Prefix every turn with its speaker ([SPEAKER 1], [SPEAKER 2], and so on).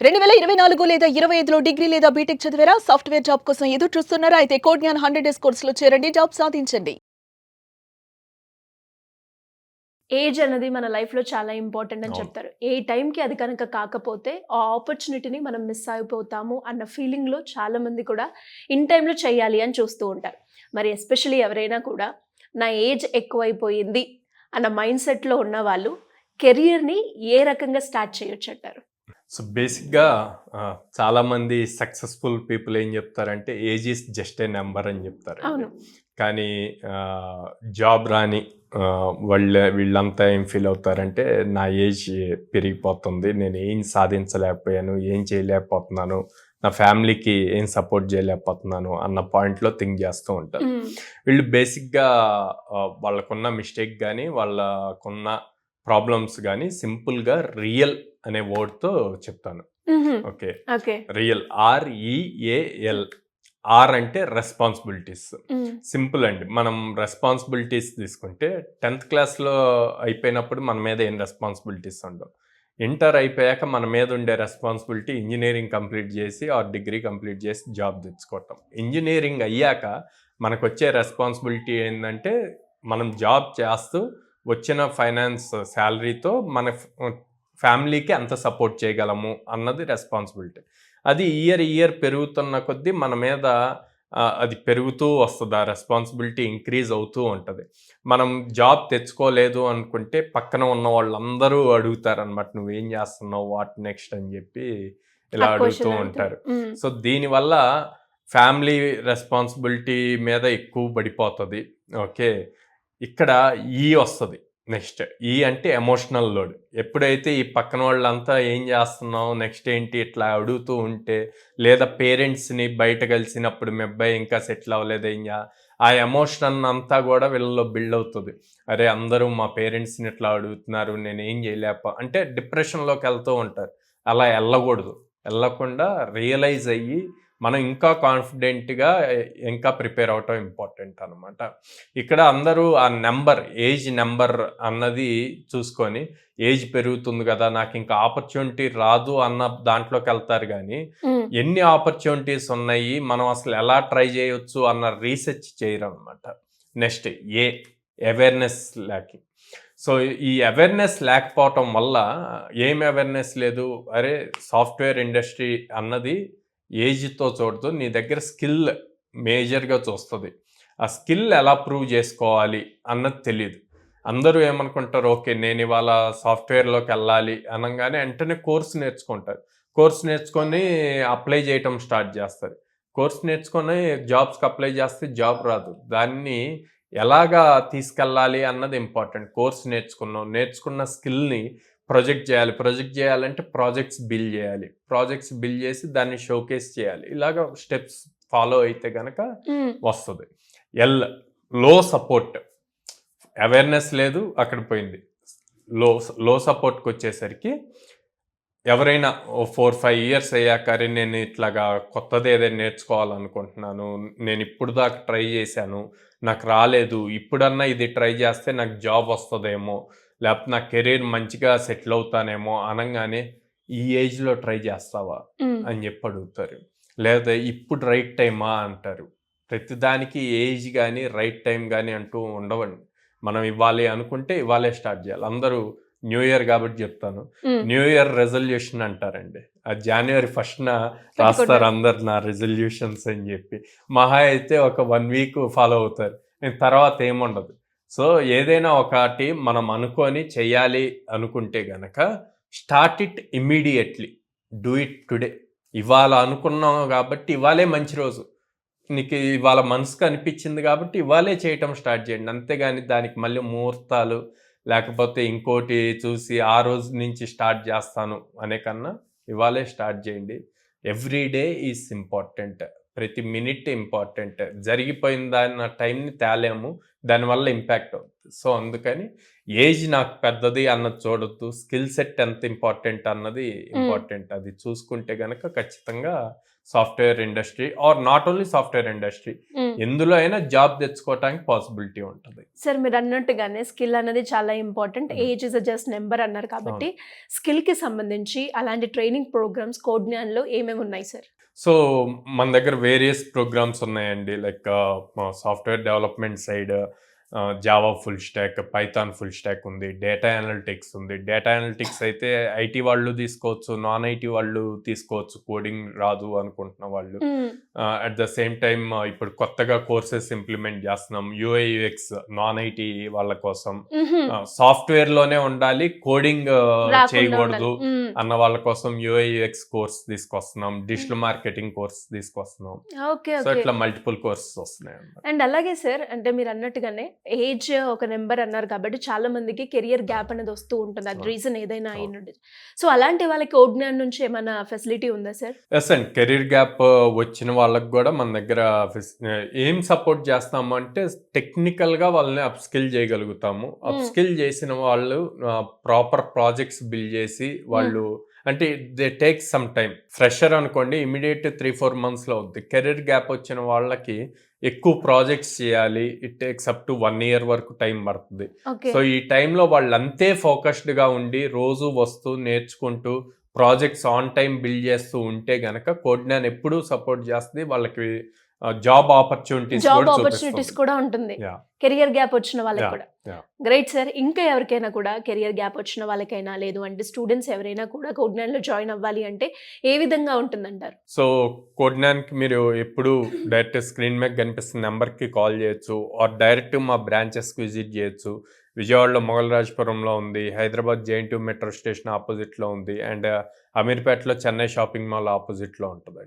[SPEAKER 1] 2024 లేదా 25లో డిగ్రీ లేదా బీటెక్ చదివారా? సాఫ్ట్‌వేర్ జాబ్ కోసం ఎదురు చూస్తున్నారా? అయితే కోడ్‌జ్ఞాన్ 100 డేస్ కోర్సులో చేరండి. జాబ్ సాధించండి.
[SPEAKER 2] ఏజ్ అనేది మన లైఫ్‌లో చాలా ఇంపార్టెంట్ అని
[SPEAKER 3] అవును.
[SPEAKER 2] చెప్తారు. ఏ టైంకి అది కనుక కాకపోతే ఆ ఆపర్చునిటీని మనం మిస్ అయిపోతాము అన్న ఫీలింగ్‌లో చాలామంది కూడా ఇన్ టైమ్‌లో చేయాలి అని చూస్తూ ఉంటారు. మరి ఎస్పెషల్లీ ఎవరైనా కూడా నా ఏజ్ ఎక్కువైపోయింది అన్న మైండ్ సెట్‌లో ఉన్నవాళ్ళు కెరియర్‌ని ఏ రకంగా స్టార్ట్ చేయొచ్చంటారు?
[SPEAKER 3] సో బేసిక్‌గా చాలామంది సక్సెస్‌ఫుల్ పీపుల్ ఏం చెప్తారంటే age is just a number అని చెప్తారండి.
[SPEAKER 2] అవును.
[SPEAKER 3] కానీ జాబ్ రాని వీళ్ళంతా ఏం ఫీల్ అవుతారంటే నా ఏజ్ పెరిగిపోతుంది. నేను ఏం సాధించలేకపోయాను, ఏం చేయలేకపోతున్నాను, నా ఫ్యామిలీకి ఏం సపోర్ట్ చేయలేకపోతున్నాను అన్న పాయింట్‌లో థింక్ చేస్తూ ఉంటారు. వీళ్ళు బేసిక్‌గా వాళ్ళకున్న మిస్టేక్ గానీ, వాళ్ళకున్న ప్రాబ్లమ్స్ గానీ సింపుల్‌గా రియల్ అనే వర్డ్‌తో చెప్తాను.
[SPEAKER 2] హుహు.
[SPEAKER 3] Okay.
[SPEAKER 2] Okay.
[SPEAKER 3] Real REAL. R అంటే రెస్పాన్సిబిలిటీస్. సింపుల్ అండి. మనం రెస్పాన్సిబిలిటీస్ తీసుకుంటే 10th క్లాస్‌లో అయిపోయినప్పుడు మన మీద ఏం రెస్పాన్సిబిలిటీస్ ఉండవు. ఇంటర్ అయిపోయాక మన మీద ఉండే రెస్పాన్సిబిలిటీ ఇంజినీరింగ్ కంప్లీట్ చేసి ఆర్ డిగ్రీ కంప్లీట్ చేసి జాబ్ తెచ్చుకోవటం. ఇంజినీరింగ్ అయ్యాక మనకొచ్చే రెస్పాన్సిబిలిటీ ఏందంటే మనం జాబ్ చేస్తూ వచ్చిన ఫైనాన్స్ శాలరీతో మన ఫ్యామిలీకి ఎంత సపోర్ట్ చేయగలము అన్నది రెస్పాన్సిబిలిటీ. అది ఇయర్ పెరుగుతున్న కొద్దీ మన మీద అది పెరుగుతూ వస్తుంది. ఆ రెస్పాన్సిబిలిటీ ఇంక్రీజ్ అవుతూ ఉంటుంది. మనం జాబ్ తెచ్చుకోలేదు అనుకుంటే పక్కన ఉన్న వాళ్ళందరూ అడుగుతారనమాట, నువ్వేం చేస్తున్నావు, వాట్ నెక్స్ట్ అని చెప్పి ఇలా అడుగుతూ ఉంటారు. సో దీనివల్ల ఫ్యామిలీ రెస్పాన్సిబిలిటీ మీద ఎక్కువ పడిపోతుంది. ఓకే. ఇక్కడ వస్తుంది నెక్స్ట్. అంటే ఎమోషనల్ లోడ్. ఎప్పుడైతే ఈ పక్కన వాళ్ళంతా ఏం చేస్తున్నావు, నెక్స్ట్ ఏంటి ఇట్లా అడుగుతూ ఉంటే, లేదా పేరెంట్స్ని బయట కలిసినప్పుడు మీ అబ్బాయి ఇంకా సెటిల్ అవ్వలేదు ఆ ఎమోషన్ అంతా కూడా వీళ్ళలో బిల్డ్ అవుతుంది. అరే అందరూ మా పేరెంట్స్ని ఇట్లా అడుగుతున్నారు, నేను ఏం అంటే డిప్రెషన్లోకి వెళ్తూ ఉంటారు. అలా వెళ్ళకూడదు. వెళ్ళకుండా రియలైజ్ అయ్యి మనం ఇంకా కాన్ఫిడెంట్గా ఇంకా ప్రిపేర్ అవటం ఇంపార్టెంట్ అనమాట. ఇక్కడ అందరూ ఆ ఏజ్ నెంబర్ అన్నది చూసుకొని ఏజ్ పెరుగుతుంది కదా, నాకు ఇంకా ఆపర్చునిటీ రాదు అన్న దాంట్లోకి వెళ్తారు. కానీ ఎన్ని ఆపర్చునిటీస్ ఉన్నాయి, మనం అసలు ఎలా ట్రై చేయొచ్చు అన్న రీసెర్చ్ చేయరు అనమాట. Next awareness lacking. సో ఈ అవేర్నెస్ లేకపోవటం వల్ల ఏం అవేర్నెస్ లేదు, అరే సాఫ్ట్వేర్ ఇండస్ట్రీ అన్నది ఏజ్తో చూడదు, నీ దగ్గర స్కిల్ మేజర్గా చూస్తుంది. ఆ స్కిల్ ఎలా ప్రూవ్ చేసుకోవాలి అన్నది తెలియదు. అందరూ ఏమనుకుంటారు, ఓకే నేను ఇవాళ సాఫ్ట్వేర్లోకి వెళ్ళాలి అనగానే వెంటనే కోర్స్ నేర్చుకుంటారు. కోర్స్ నేర్చుకొని అప్లై చేయటం స్టార్ట్ చేస్తారు. కోర్స్ నేర్చుకొని జాబ్స్కి అప్లై చేస్తే జాబ్ రాదు. దాన్ని ఎలాగా తీసుకెళ్ళాలి అన్నది ఇంపార్టెంట్. కోర్స్ నేర్చుకున్న స్కిల్ని ప్రొజెక్ట్ చేయాలంటే ప్రాజెక్ట్స్ బిల్డ్ చేసి దాన్ని షోకేస్ చేయాలి. ఇలాగ స్టెప్స్ ఫాలో అయితే కనుక వస్తుంది. లో సపోర్ట్. అవేర్నెస్ లేదు, అక్కడ పోయింది. లో సపోర్ట్కి వచ్చేసరికి ఎవరైనా 4-5 ఇయర్స్ అయ్యాక నేను ఇట్లాగా కొత్తది ఏదైనా నేర్చుకోవాలనుకుంటున్నాను, నేను ఇప్పుడు దాకా ట్రై చేశాను, నాకు రాలేదు, ఇప్పుడన్నా ఇది ట్రై చేస్తే నాకు జాబ్ వస్తుందేమో, లేకపోతే నా కెరీర్ మంచిగా సెటిల్ అవుతానేమో అనగానే ఈ ఏజ్లో ట్రై చేస్తావా అని చెప్పి అడుగుతారు. లేదా ఇప్పుడు రైట్ టైమా అంటారు. ప్రతిదానికి ఏజ్ కానీ రైట్ టైం కానీ అంటూ ఉండవండి. మనం ఇవ్వాలి అనుకుంటే ఇవాళే స్టార్ట్ చేయాలి. అందరూ న్యూ ఇయర్ కాబట్టి చెప్తాను, న్యూ ఇయర్ రెజల్యూషన్ అంటారండి. అది January 1st రాస్తారు అందరు నా రెజల్యూషన్స్ అని చెప్పి. మహా అయితే ఒక 1 వీక్ ఫాలో అవుతారు, తర్వాత ఏముండదు. సో ఏదైనా ఒకటి మనం అనుకొని చెయ్యాలి అనుకుంటే గనక start it immediately, do it today. ఇవాళ అనుకున్నాం కాబట్టి ఇవాళే మంచి రోజు, నీకు ఇవాళ మనసుకు అనిపించింది కాబట్టి ఇవాళే చేయటం స్టార్ట్ చేయండి. అంతేగాని దానికి మళ్ళీ ముహూర్తాలు లేకపోతే ఇంకోటి చూసి ఆ రోజు నుంచి స్టార్ట్ చేస్తాను అనే కన్నా ఇవాళే స్టార్ట్ చేయండి. Every day is important. ప్రతి మినిట్ ఇంపార్టెంట్. జరిగిపోయిన టైంని తేలేము, దానివల్ల ఇంపాక్ట్ అవుతుంది. సో అందుకని ఏజ్ నాకు పెద్దది అన్నది చూడొద్దు, స్కిల్ సెట్ ఎంత ఇంపార్టెంట్ అన్నది ఇంపార్టెంట్. అది చూసుకుంటే గనక ఖచ్చితంగా software industry or not only software industry ఎందులో అయినా జాబ్ తెచ్చుకోవటానికి పాసిబిలిటీ ఉంటుంది.
[SPEAKER 2] సార్ మీరు అన్నట్టుగానే స్కిల్ అనేది చాలా important. Age is just number అన్నారు కాబట్టి స్కిల్కి సంబంధించి అలాంటి ట్రైనింగ్ ప్రోగ్రామ్స్ కోడ్జ్ఞాన్లో ఏమేమి ఉన్నాయి సార్?
[SPEAKER 3] సో మన దగ్గర వేరియస్ ప్రోగ్రామ్స్ ఉన్నాయండి. Like software development side Java full stock, Python full stock ఉంది, డేటా అనలిటిక్స్ ఉంది. డేటా అనలిటిక్స్ అయితే ఐటీ వాళ్ళు తీసుకోవచ్చు, నాన్ ఐటీ వాళ్ళు తీసుకోవచ్చు, కోడింగ్ రాదు అనుకుంటున్న వాళ్ళు. అట్ ద సేమ్ టైమ్ ఇప్పుడు కొత్తగా కోర్సెస్ ఇంప్లిమెంట్ చేస్తున్నాం, యూఐ యూఎక్స్ నాన్ ఐటీ వాళ్ళ కోసం. సాఫ్ట్వేర్ లోనే ఉండాలి, కోడింగ్ చేయకూడదు అన్న వాళ్ళ కోసం యూఐ యూఎక్స్ కోర్స్ తీసుకొస్తున్నాం, డిజిటల్ మార్కెటింగ్ కోర్స్ తీసుకొస్తున్నాం. సో ఇట్లా మల్టిపుల్ కోర్సెస్ వస్తున్నాయి.
[SPEAKER 2] అండ్ అలాగే సార్, అంటే మీరు అన్నట్టుగానే ఏజ్ ఒక నెంబర్ అన్నారు కాబట్టి చాలా మందికి కెరియర్ గ్యాప్ అనేది వస్తూ ఉంటుంది, అది రీజన్ ఏదైనా అయి ఉండదు. సో అలాంటి వాళ్ళకి కోడ్జ్ఞాన్ నుంచి ఏమైనా ఫెసిలిటీ ఉందా సార్?
[SPEAKER 3] ఎస్ అండి, కెరీర్ గ్యాప్ వచ్చిన వాళ్ళకి కూడా మన దగ్గర ఏం సపోర్ట్ చేస్తాము అంటే టెక్నికల్ గా వాళ్ళని అప్ స్కిల్ చేయగలుగుతాము. అప్ స్కిల్ చేసిన వాళ్ళు ప్రాపర్ ప్రాజెక్ట్స్ బిల్డ్ చేసి వాళ్ళు అంటే they take some time. Fresher అనుకోండి ఇమీడియట్ 3-4 months లో అవుద్ది. కెరీర్ గ్యాప్ వచ్చిన వాళ్ళకి ఎక్కువ ప్రాజెక్ట్స్ చేయాలి, it takes up to 1 year వరకు టైం పడుతుంది. సో ఈ టైంలో వాళ్ళు అంతే ఫోకస్డ్ గా ఉండి రోజు వస్తూ నేర్చుకుంటూ ప్రాజెక్ట్స్ ఆన్ టైం బిల్డ్ చేస్తూ ఉంటే గనక కోడ్జ్ఞాన్ ఎప్పుడూ సపోర్ట్ చేస్తుంది. వాళ్ళకి జాబ్ ఆపర్చునిటీస్
[SPEAKER 2] కూడా ఉంటుంది కెరియర్ గ్యాప్ వచ్చిన వాళ్ళకి కూడా. Great sir. ఇంకా ఎవరికైనా కూడా కెరియర్ గ్యాప్ వచ్చిన వాళ్ళకైనా లేదు అంటే స్టూడెంట్స్ ఎవరైనా కూడా కోడ్జ్ఞాన్లో జాయిన్ అవ్వాలి అంటే ఏ విధంగా ఉంటుందంటారు?
[SPEAKER 3] సో కోడ్జ్ఞాన్కి మీరు ఎప్పుడు డైరెక్ట్ స్క్రీన్ మీద కనిపిస్తున్న నెంబర్కి కాల్ చేయొచ్చు, ఆర్ డైరెక్ట్ మా బ్రాంచెస్కి విజిట్ చేయొచ్చు. విజయవాడలో మొగల్రాజపురంలో ఉంది, హైదరాబాద్ JNTU మెట్రో స్టేషన్ ఆపోజిట్లో ఉంది, అండ్ అమీర్పేటలో చెన్నై షాపింగ్ మాల్ ఆపోజిట్లో ఉంటుంది.